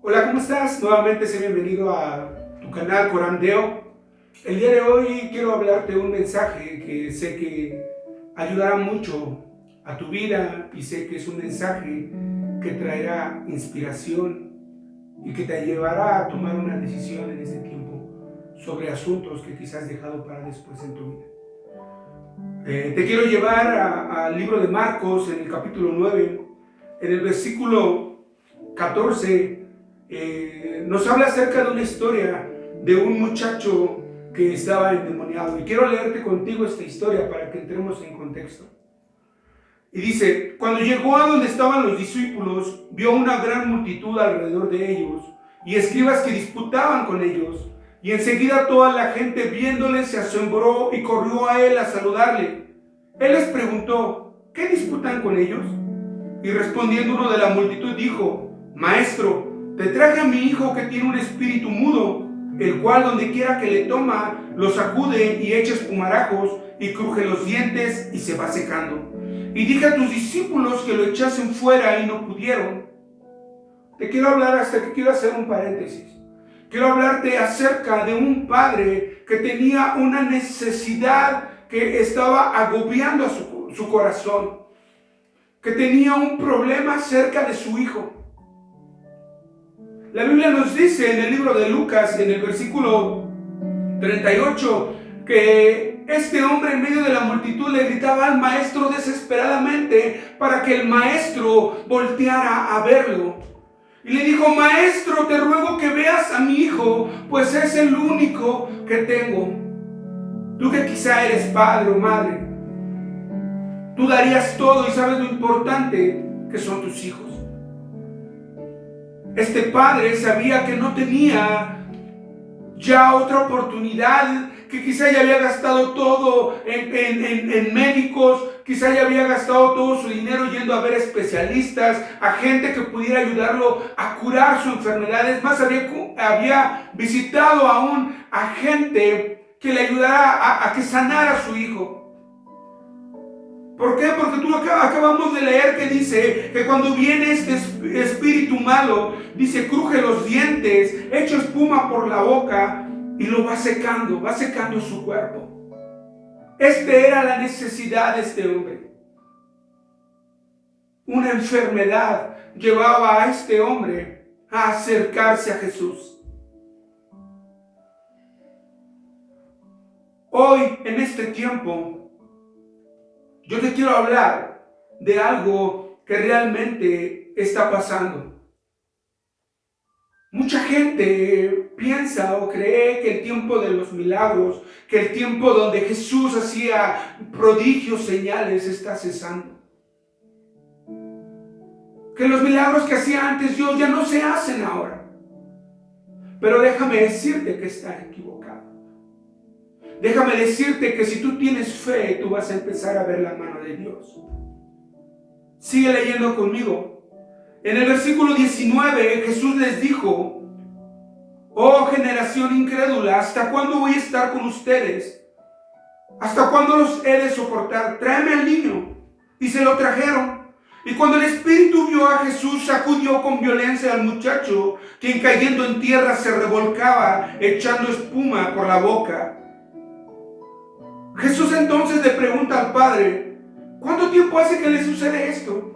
Hola, ¿cómo estás? Nuevamente sé bienvenido a tu canal Corandeo. El día de hoy quiero hablarte de un mensaje que sé que ayudará mucho a tu vida y sé que es un mensaje que traerá inspiración y que te llevará a tomar una decisión en este tiempo sobre asuntos que quizás has dejado para después en tu vida. Te quiero llevar al libro de Marcos en el capítulo 9, en el versículo 14. Nos habla acerca de una historia de un muchacho que estaba endemoniado. Y quiero leerte contigo esta historia para que entremos en contexto. Y dice: cuando llegó a donde estaban los discípulos, vio una gran multitud alrededor de ellos y escribas que disputaban con ellos. Y enseguida toda la gente viéndole se asombró y corrió a él a saludarle. Él les preguntó: ¿qué disputan con ellos? Y respondiendo uno de la multitud dijo: Maestro, te traje a mi hijo que tiene un espíritu mudo, el cual donde quiera que le toma, lo sacude y echa espumarajos y cruje los dientes y se va secando. Y dije a tus discípulos que lo echasen fuera y no pudieron. Te quiero hablar, hasta que quiero hacer un paréntesis. Quiero hablarte acerca de un padre que tenía una necesidad que estaba agobiando a su corazón, que tenía un problema acerca de su hijo. La Biblia nos dice en el libro de Lucas, en el versículo 38, que este hombre en medio de la multitud le gritaba al maestro desesperadamente para que el maestro volteara a verlo. Y le dijo: Maestro, te ruego que veas a mi hijo, pues es el único que tengo. Tú que quizá eres padre o madre, tú darías todo y sabes lo importante que son tus hijos. Este padre sabía que no tenía ya otra oportunidad, que quizá ya había gastado todo en médicos, quizá ya había gastado todo su dinero yendo a ver especialistas, a gente que pudiera ayudarlo a curar su enfermedad. Es más, había visitado aún a gente que le ayudara a que sanara a su hijo. ¿Por qué? Porque tú acabamos de leer que dice que cuando viene este espíritu malo, dice, cruje los dientes, echa espuma por la boca y lo va secando su cuerpo. Era la necesidad de este hombre. Una enfermedad llevaba a este hombre a acercarse a Jesús. Hoy, en este tiempo, yo te quiero hablar de algo que realmente está pasando. Mucha gente piensa o cree que el tiempo de los milagros, que el tiempo donde Jesús hacía prodigios, señales, está cesando. Que los milagros que hacía antes Dios ya no se hacen ahora. Pero déjame decirte que está equivocado. Déjame decirte que si tú tienes fe, tú vas a empezar a ver la mano de Dios. Sigue leyendo conmigo. En el versículo 19, Jesús les dijo: oh generación incrédula, ¿hasta cuándo voy a estar con ustedes? ¿Hasta cuándo los he de soportar? Tráeme al niño. Y se lo trajeron. Y cuando el espíritu vio a Jesús, sacudió con violencia al muchacho, quien cayendo en tierra se revolcaba, echando espuma por la boca. Jesús entonces le pregunta al padre: ¿cuánto tiempo hace que le sucede esto?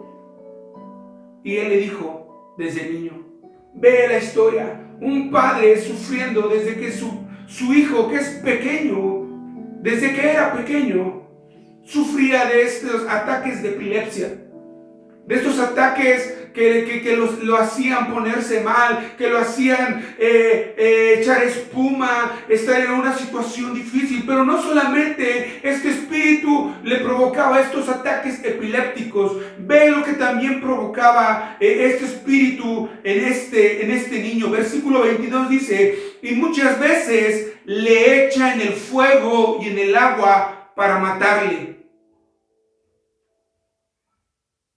Y él le dijo: desde niño. Ve la historia, un padre sufriendo desde que su hijo, que es pequeño, desde que era pequeño, sufría de estos ataques de epilepsia, de estos ataques que lo hacían ponerse mal, que lo hacían echar espuma, estar en una situación difícil. Pero no solamente este espíritu le provocaba estos ataques epilépticos, ve lo que también provocaba este espíritu en este niño. Versículo 22 dice: y muchas veces le echa en el fuego y en el agua para matarle.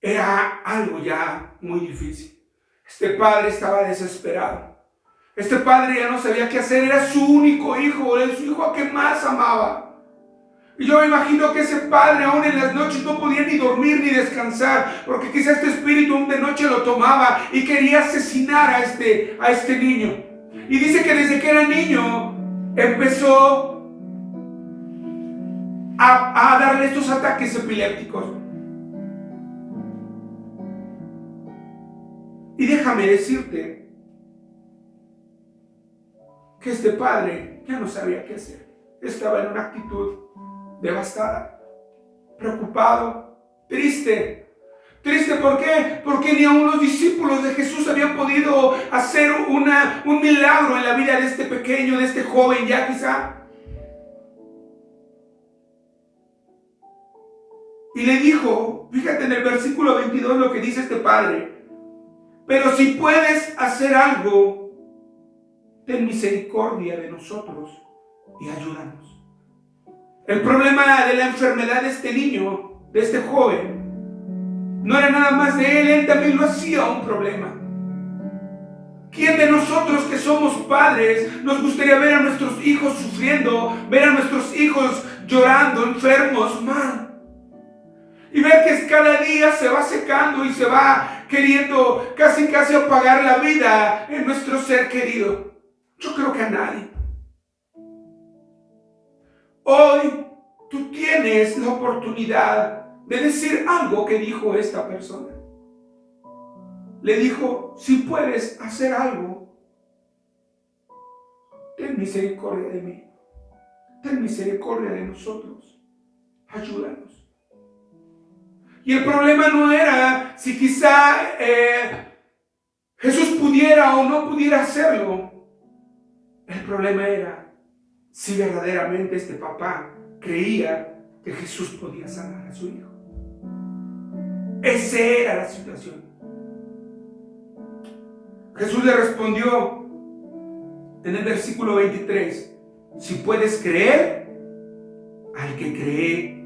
Era algo ya muy difícil. Este padre estaba desesperado. Este padre ya no sabía qué hacer. Era su único hijo, era su hijo a que más amaba. Y yo me imagino que ese padre aún en las noches no podía ni dormir ni descansar, porque quizá este espíritu aún de noche lo tomaba y quería asesinar a este niño. Y dice que desde que era niño empezó a darle estos ataques epilépticos. Y déjame decirte que este padre ya no sabía qué hacer. Estaba en una actitud devastada, preocupado, triste. ¿Triste por qué? Porque ni aun los discípulos de Jesús habían podido hacer un milagro en la vida de este pequeño, de este joven ya quizá. Y le dijo, fíjate en el versículo 22 lo que dice este padre: pero si puedes hacer algo, ten misericordia de nosotros y ayúdanos. El problema de la enfermedad de este niño, de este joven, no era nada más de él también lo hacía un problema. ¿Quién de nosotros que somos padres nos gustaría ver a nuestros hijos sufriendo, ver a nuestros hijos llorando, enfermos, mal? Y ver que cada día se va secando y se va queriendo casi apagar la vida en nuestro ser querido. Yo creo que a nadie. Hoy tú tienes la oportunidad de decir algo que dijo esta persona. Le dijo, si puedes hacer algo, ten misericordia de mí, ten misericordia de nosotros, ayúdanos. Y el problema no era si quizá Jesús pudiera o no pudiera hacerlo. El problema era si verdaderamente este papá creía que Jesús podía sanar a su hijo. Esa era la situación. Jesús le respondió en el versículo 23, si puedes creer, al que cree,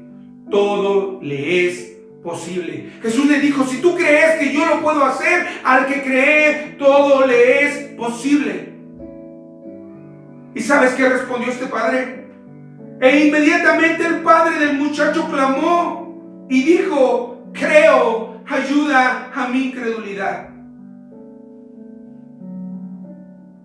todo le es posible. Jesús le dijo, si tú crees que yo lo puedo hacer, al que cree, todo le es posible. ¿Y sabes qué respondió este padre? E inmediatamente el padre del muchacho clamó y dijo, creo, ayuda a mi incredulidad.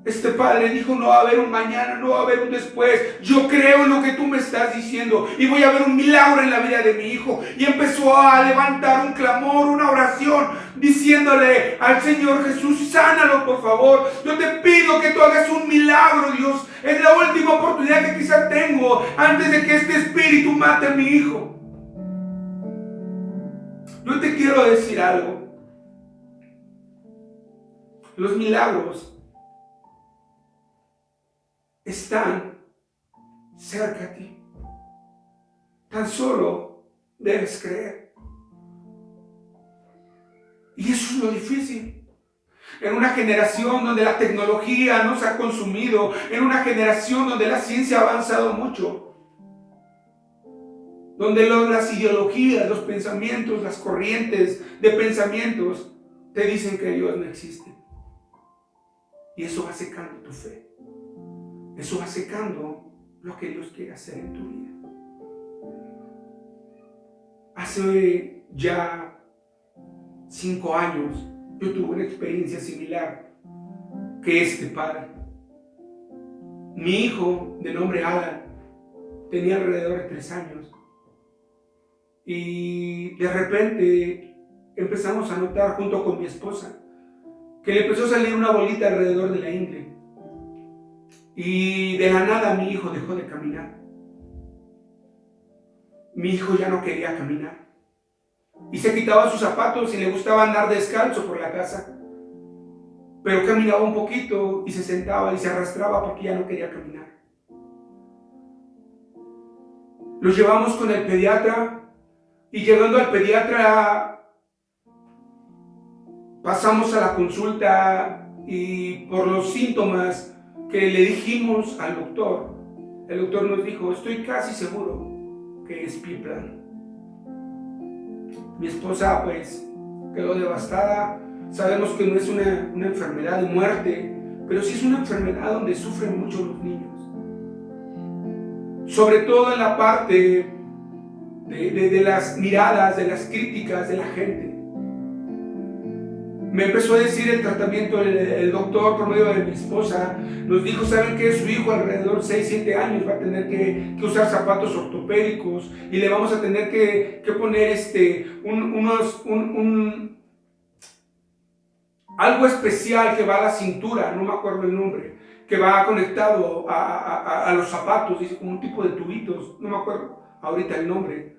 Este padre dijo, no va a haber un mañana, no va a haber un después. Yo creo en lo que tú me estás diciendo y voy a ver un milagro en la vida de mi hijo. Y empezó a levantar un clamor, una oración, diciéndole al Señor Jesús, sánalo por favor. Yo te pido que tú hagas un milagro, Dios. Es la última oportunidad que quizá tengo antes de que este espíritu mate a mi hijo. Yo te quiero decir algo. Los milagros están cerca a ti. Tan solo debes creer. Y eso es lo difícil. En una generación donde la tecnología nos ha consumido, en una generación donde la ciencia ha avanzado mucho, donde las ideologías, los pensamientos, las corrientes de pensamientos te dicen que Dios no existe. Y eso va secando tu fe. Eso va secando lo que Dios quiere hacer en tu vida. Hace ya 5 años yo tuve una experiencia similar que este padre. Mi hijo, de nombre Alan, tenía alrededor de 3 años. Y de repente empezamos a notar junto con mi esposa que le empezó a salir una bolita alrededor de la ingle. Y de la nada mi hijo dejó de caminar. Mi hijo ya no quería caminar. Y se quitaba sus zapatos y le gustaba andar descalzo por la casa. Pero caminaba un poquito y se sentaba y se arrastraba porque ya no quería caminar. Lo llevamos con el pediatra y llegando al pediatra pasamos a la consulta y por los síntomas que le dijimos al doctor, el doctor nos dijo, estoy casi seguro que es pie plano. Mi esposa pues quedó devastada. Sabemos que no es una enfermedad de muerte, pero sí es una enfermedad donde sufren mucho los niños. Sobre todo en la parte de las miradas, de las críticas de la gente. Me empezó a decir el tratamiento, el doctor por medio de mi esposa, nos dijo, ¿saben qué? Su hijo alrededor de 6, 7 años va a tener que usar zapatos ortopédicos y le vamos a tener que poner algo especial que va a la cintura, no me acuerdo el nombre, que va conectado a los zapatos, dice, como un tipo de tubitos, no me acuerdo ahorita el nombre.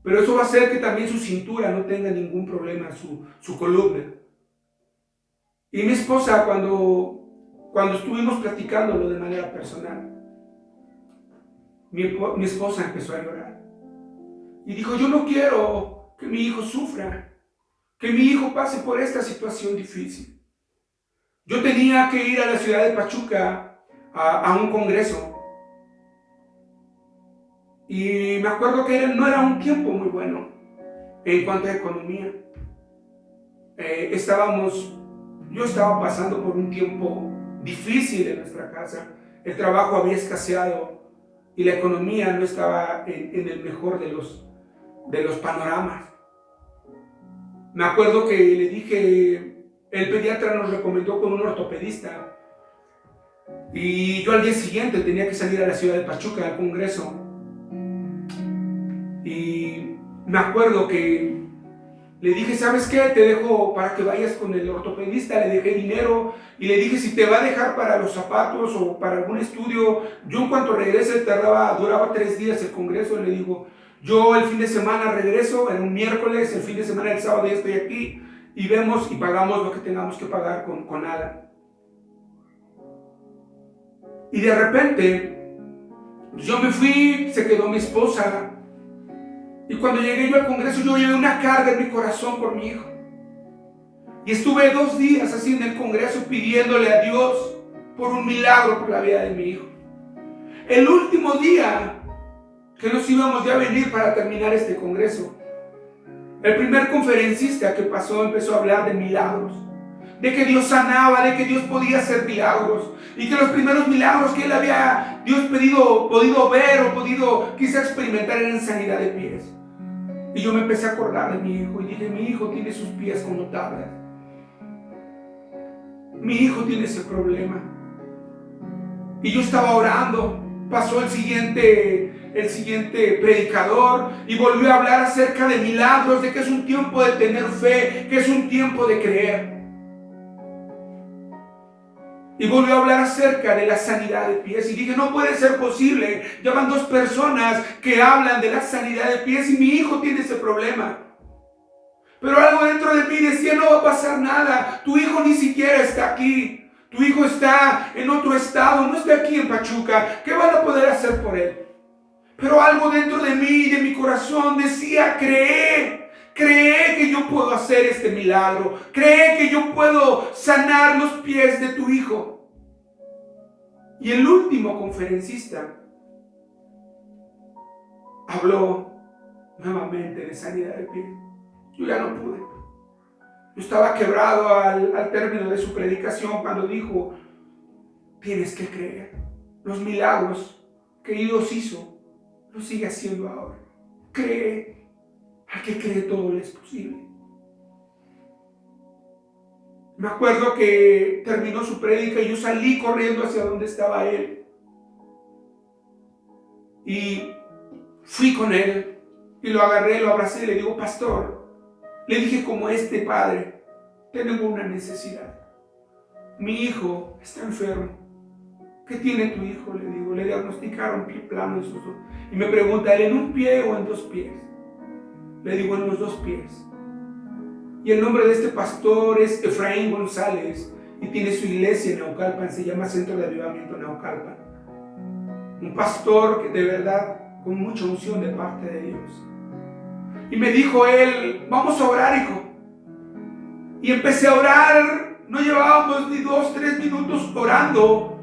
Pero eso va a hacer que también su cintura no tenga ningún problema, su columna. Y mi esposa, cuando estuvimos platicándolo de manera personal, mi esposa empezó a llorar. Y dijo, yo no quiero que mi hijo sufra, que mi hijo pase por esta situación difícil. Yo tenía que ir a la ciudad de Pachuca a un congreso. Y me acuerdo que no era un tiempo muy bueno en cuanto a economía. Yo estaba pasando por un tiempo difícil en nuestra casa. El trabajo había escaseado y la economía no estaba en el mejor de los panoramas. Me acuerdo que le dije, el pediatra nos recomendó con un ortopedista y yo al día siguiente tenía que salir a la ciudad de Pachuca al congreso. Y me acuerdo que le dije, ¿sabes qué? Te dejo para que vayas con el ortopedista. Le dejé dinero y le dije, si te va a dejar para los zapatos o para algún estudio. Yo en cuanto regrese, duraba 3 días el congreso. Le digo, yo el fin de semana regreso, era un miércoles, el fin de semana, el sábado ya estoy aquí y vemos y pagamos lo que tengamos que pagar con Alan. Y de repente, yo me fui, se quedó mi esposa. Y cuando llegué yo al congreso, yo llevé una carga en mi corazón por mi hijo. Y estuve 2 días así en el congreso pidiéndole a Dios por un milagro por la vida de mi hijo. El último día que nos íbamos ya a venir para terminar este congreso, el primer conferencista que pasó empezó a hablar de milagros, de que Dios sanaba, de que Dios podía hacer milagros, y que los primeros milagros que él había podido ver o podido quizá experimentar eran sanidad de pies. Y yo me empecé a acordar de mi hijo y dije, mi hijo tiene sus pies como tablas. Mi hijo tiene ese problema. Y yo estaba orando. Pasó el siguiente predicador y volvió a hablar acerca de milagros, de que es un tiempo de tener fe, que es un tiempo de creer. Y volvió a hablar acerca de la sanidad de pies. Y dije, no puede ser posible. Ya van 2 personas que hablan de la sanidad de pies y mi hijo tiene ese problema. Pero algo dentro de mí decía, no va a pasar nada. Tu hijo ni siquiera está aquí. Tu hijo está en otro estado, no está aquí en Pachuca. ¿Qué van a poder hacer por él? Pero algo dentro de mí, de mi corazón, decía, cree que yo puedo hacer este milagro. Cree que yo puedo sanar los pies de tu hijo. Y el último conferencista habló nuevamente de sanidad de pies. Yo ya no pude. Yo estaba quebrado al término de su predicación cuando dijo, tienes que creer. Los milagros que Dios hizo, los sigue haciendo ahora. Cree. Al que cree todo le es posible. Me acuerdo que terminó su prédica y yo salí corriendo hacia donde estaba él. Y fui con él y lo agarré, lo abracé y le digo, pastor, le dije, como padre, tengo una necesidad. Mi hijo está enfermo. ¿Qué tiene tu hijo? Le digo, le diagnosticaron pie plano en sus 2. Y me pregunta, ¿en un pie o en 2 pies? Le digo, en los 2 pies. Y el nombre de este pastor es Efraín González y tiene su iglesia en Naucalpan, se llama Centro de Avivamiento Naucalpan. Un pastor que de verdad, con mucha unción de parte de Dios. Y me dijo él, vamos a orar, hijo. Y empecé a orar, no llevábamos ni 2, 3 minutos orando.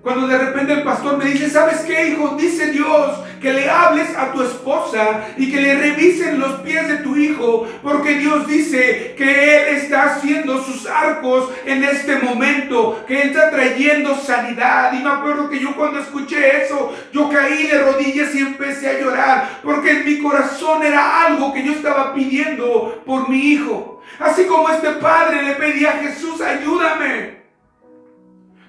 Cuando de repente el pastor me dice, ¿sabes qué, hijo? Dice Dios que le hables a tu esposa y que le revisen los pies de tu hijo, porque Dios dice que Él está haciendo sus arcos en este momento, que Él está trayendo sanidad. Y me acuerdo que yo cuando escuché eso, yo caí de rodillas y empecé a llorar, porque en mi corazón era algo que yo estaba pidiendo por mi hijo. Así como este padre le pedía a Jesús, ayúdame.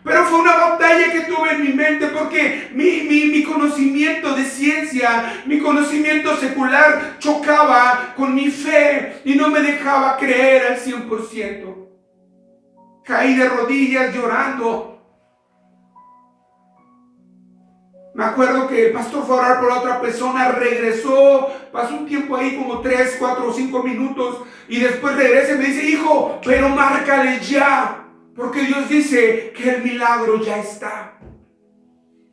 Pero fue una batalla que tuve en mi mente, porque mi conocimiento de ciencia, mi conocimiento secular chocaba con mi fe y no me dejaba creer al 100%. Caí de rodillas llorando. Me acuerdo que el pastor fue a orar por la otra persona, regresó, pasó un tiempo ahí como 3, 4 o 5 minutos y después regresa y me dice, hijo, pero márcale ya. Porque Dios dice que el milagro ya está.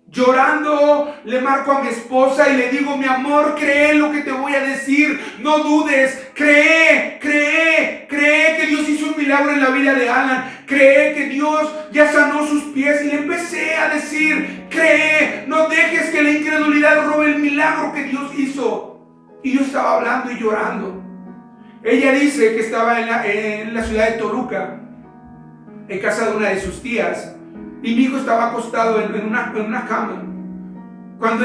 Llorando, le marco a mi esposa y le digo, mi amor, cree lo que te voy a decir. No dudes, cree que Dios hizo un milagro en la vida de Alan. Cree que Dios ya sanó sus pies. Y le empecé a decir, cree, no dejes que la incredulidad robe el milagro que Dios hizo. Y yo estaba hablando y llorando. Ella dice que estaba en la ciudad de Toluca, en casa de una de sus tías, y mi hijo estaba acostado en una cama. Cuando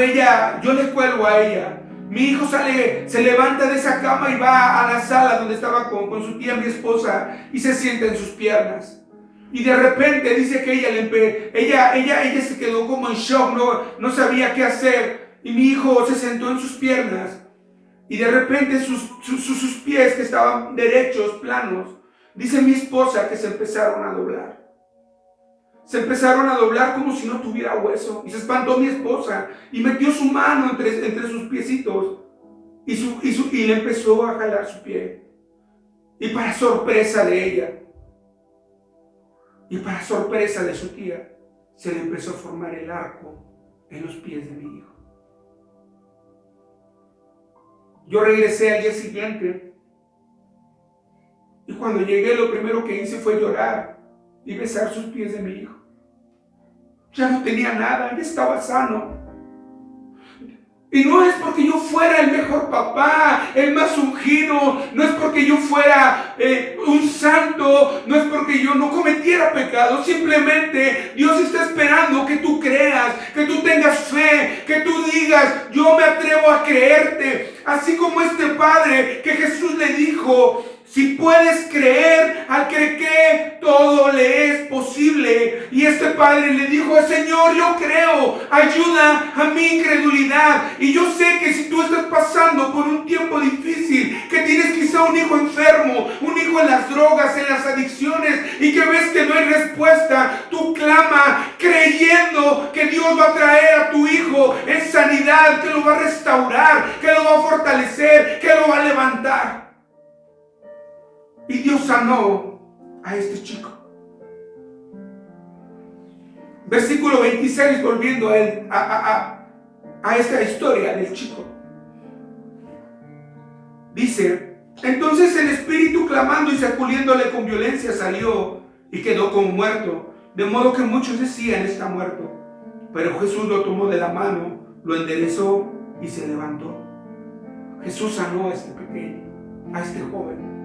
yo le cuelgo a ella, mi hijo se levanta de esa cama y va a la sala donde estaba con su tía, mi esposa, y se sienta en sus piernas. Y de repente dice que ella se quedó como en shock, no sabía qué hacer, y mi hijo se sentó en sus piernas, y de repente sus pies, que estaban derechos, planos, dice mi esposa que se empezaron a doblar. Se empezaron a doblar como si no tuviera hueso. Y se espantó mi esposa y metió su mano entre sus piecitos y le empezó a jalar su pie. Y para sorpresa de ella, y para sorpresa de su tía, se le empezó a formar el arco en los pies de mi hijo. Yo regresé al día siguiente. Y cuando llegué, lo primero que hice fue llorar y besar sus pies de mi hijo. Ya no tenía nada, ya estaba sano. Y no es porque yo fuera el mejor papá, el más ungido, no es porque yo fuera un santo, no es porque yo no cometiera pecado, simplemente Dios está esperando que tú creas, que tú tengas fe, que tú digas, yo me atrevo a creerte, así como este padre que Jesús le dijo, si puedes creer, al que cree, todo le es posible. Y este padre le dijo, Señor, yo creo, ayuda a mi incredulidad. Y yo sé que si tú estás pasando por un tiempo difícil, que tienes quizá un hijo enfermo, un hijo en las drogas, en las adicciones, y que ves que no hay respuesta, tú clama creyendo que Dios va a traer a tu hijo en sanidad, que lo va a restaurar, que lo va a fortalecer, que lo va a levantar. Y Dios sanó a este chico. Versículo 26, volviendo a esta historia del chico. Dice, entonces el espíritu clamando y sacudiéndole con violencia salió y quedó como muerto. De modo que muchos decían, está muerto. Pero Jesús lo tomó de la mano, lo enderezó y se levantó. Jesús sanó a este pequeño, a este joven,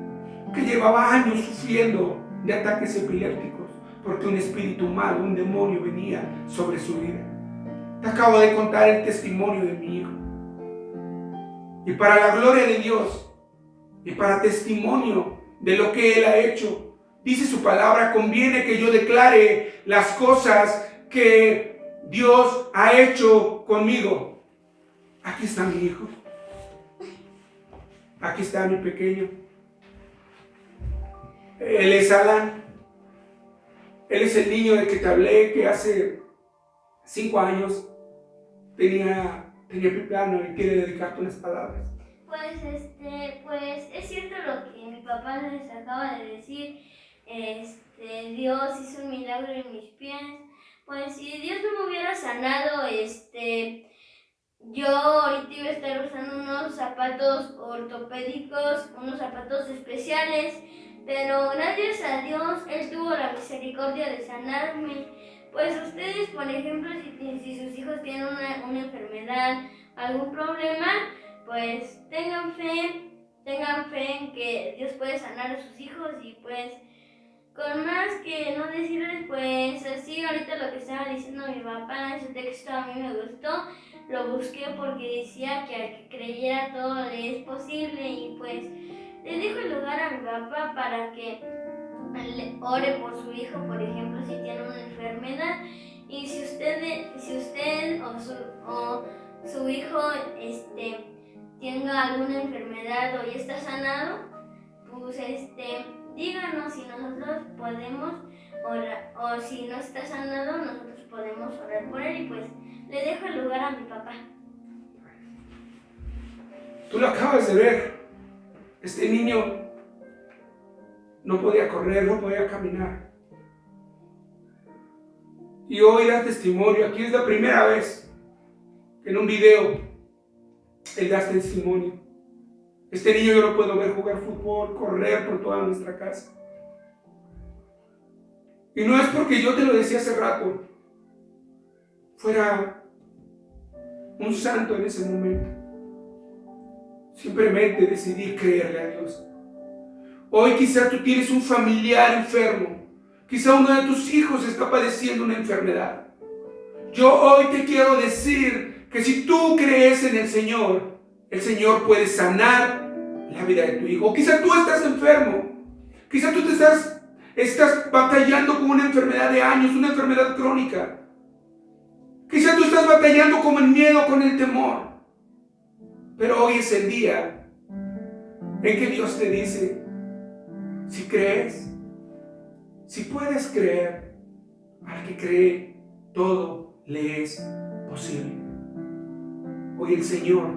que llevaba años sufriendo de ataques epilépticos, porque un espíritu malo, un demonio venía sobre su vida. Te acabo de contar el testimonio de mi hijo. Y para la gloria de Dios, y para testimonio de lo que Él ha hecho, dice su palabra, conviene que yo declare las cosas que Dios ha hecho conmigo. Aquí está mi hijo. Aquí está mi pequeño. Él es Alan. Él es el niño del que te hablé, que hace 5 años tenía piplano y quiere dedicarte unas palabras. Pues es cierto lo que mi papá les acaba de decir. Dios hizo un milagro en mis pies. Pues si Dios no me hubiera sanado, yo ahorita iba a estar usando unos zapatos ortopédicos, unos zapatos especiales, pero gracias a Dios Él tuvo la misericordia de sanarme. pues ustedes, por ejemplo, si sus hijos tienen una enfermedad, algún problema, pues tengan fe en que Dios puede sanar a sus hijos y pues con más que no decirles, pues así ahorita lo que estaba diciendo mi papá, ese texto a mí me gustó, lo busqué porque decía que al que creyera todo le es posible y pues le dejo el lugar a mi papá para que ore por su hijo, por ejemplo, si tiene una enfermedad y si usted o su hijo tenga alguna enfermedad o ya está sanado, pues díganos si nosotros podemos orar, o si no está sanado, nosotros podemos orar por él y pues le dejo el lugar a mi papá. Tú lo acabas de ver. Este niño no podía correr, no podía caminar. Y hoy da testimonio. Aquí es la primera vez que en un video él da testimonio. Este niño yo lo puedo ver jugar fútbol, correr por toda nuestra casa. Y no es porque yo te lo decía hace rato, fuera un santo en ese momento. Simplemente decidí creerle a Dios. Hoy quizá tú tienes un familiar enfermo. Quizá uno de tus hijos está padeciendo una enfermedad. Yo hoy te quiero decir que si tú crees en el Señor puede sanar la vida de tu hijo. O quizá tú estás enfermo. Quizá tú estás batallando con una enfermedad de años, una enfermedad crónica. Quizá tú estás batallando con el miedo, con el temor. Pero hoy es el día en que Dios te dice, si crees, si puedes creer, al que cree, todo le es posible. Hoy el Señor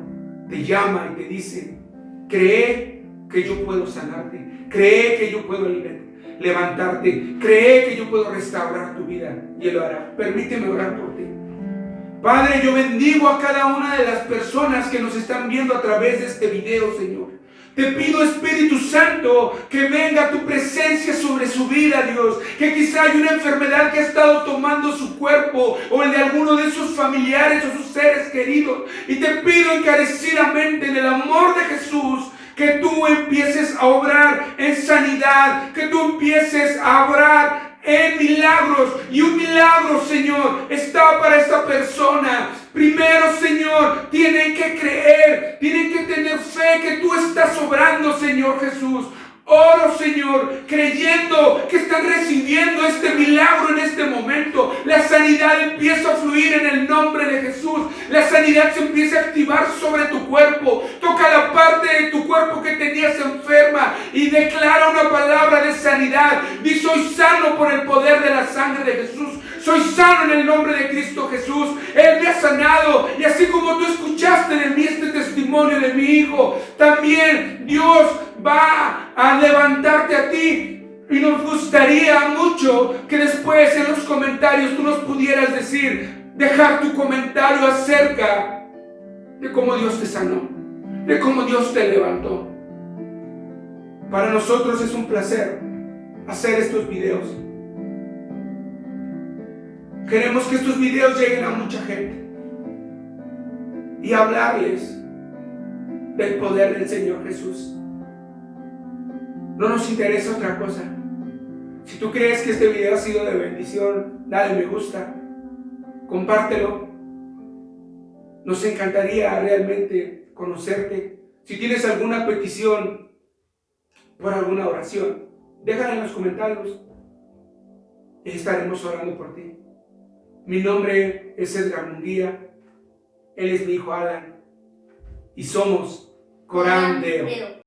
te llama y te dice, cree que yo puedo sanarte, cree que yo puedo levantarte, cree que yo puedo restaurar tu vida y Él lo hará. Permíteme orar por ti. Padre, yo bendigo a cada una de las personas que nos están viendo a través de este video, Señor. Te pido, Espíritu Santo, que venga tu presencia sobre su vida, Dios. Que quizá hay una enfermedad que ha estado tomando su cuerpo o el de alguno de sus familiares o sus seres queridos. Y te pido encarecidamente en el amor de Jesús que tú empieces a obrar en sanidad, que tú empieces a obrar en milagros. Y un milagro, Señor, está para esta persona. Primero, Señor, tienen que creer, tienen que tener fe que tú estás obrando, Señor Jesús. Oro, Señor, creyendo que están recibiendo este milagro en este momento. La sanidad empieza a fluir en el nombre de Jesús. La sanidad se empieza a activar sobre tu cuerpo. Toca la parte de tu cuerpo que tenías enferma y declara una palabra de sanidad. Di, soy sano por el poder de la sangre de Jesús. Soy sano en el nombre de Cristo Jesús. Él me ha sanado. Y así como tú escuchaste de mí este testimonio de mi hijo, también Dios va a levantarte a ti. Y nos gustaría mucho que después en los comentarios tú nos pudieras dejar tu comentario acerca de cómo Dios te sanó, de cómo Dios te levantó. Para nosotros es un placer hacer estos videos. Queremos que estos videos lleguen a mucha gente y hablarles del poder del Señor Jesús. No nos interesa otra cosa. Si tú crees que este video ha sido de bendición, dale me gusta, compártelo. Nos encantaría realmente conocerte. Si tienes alguna petición por alguna oración, déjala en los comentarios y estaremos orando por ti. Mi nombre es Edgar Munguía, él es mi hijo Alan y somos Corán Deo.